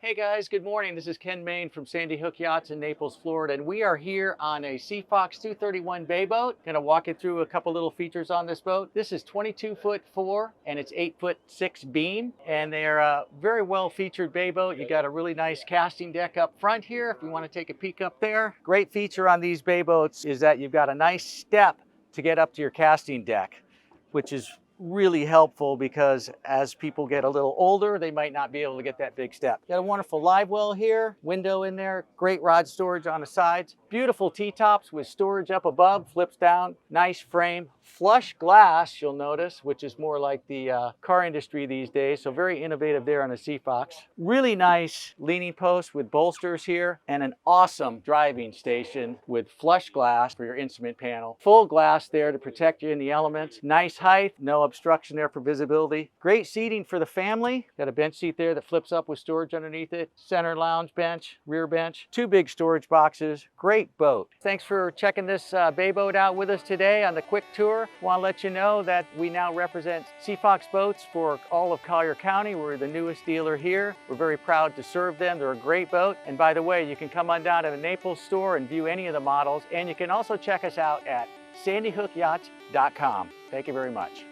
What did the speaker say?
Hey guys, good morning. This is Ken Main from Sandy Hook Yachts in Naples, Florida, and we are here on a Sea Fox 231 bay boat. Gonna walk you through a couple little features on this boat. This is 22'4" and it's 8'6" beam, and they're a very well featured bay boat. You got a really nice casting deck up front here if you want to take a peek up there. Great feature on these bay boats is that you've got a nice step to get up to your casting deck, which is really helpful because as people get a little older, they might not be able to get that big step. Got a wonderful live well here, window in there, great rod storage on the sides, beautiful T-tops with storage up above, flips down, nice frame, flush glass, you'll notice, which is more like the car industry these days, so very innovative there on the Sea Fox. Really nice leaning post with bolsters here and an awesome driving station with flush glass for your instrument panel. Full glass there to protect you in the elements. Nice height, no obstruction there for visibility. Great seating for the family. Got a bench seat there that flips up with storage underneath it. Center lounge bench, rear bench, two big storage boxes. Great boat. Thanks for checking this bay boat out with us today on the quick tour. Want to let you know that we now represent Sea Fox boats for all of Collier County. We're the newest dealer here. We're very proud to serve them. They're a great boat. And by the way, you can come on down to the Naples store and view any of the models. And you can also check us out at sandyhookyachts.com. Thank you very much.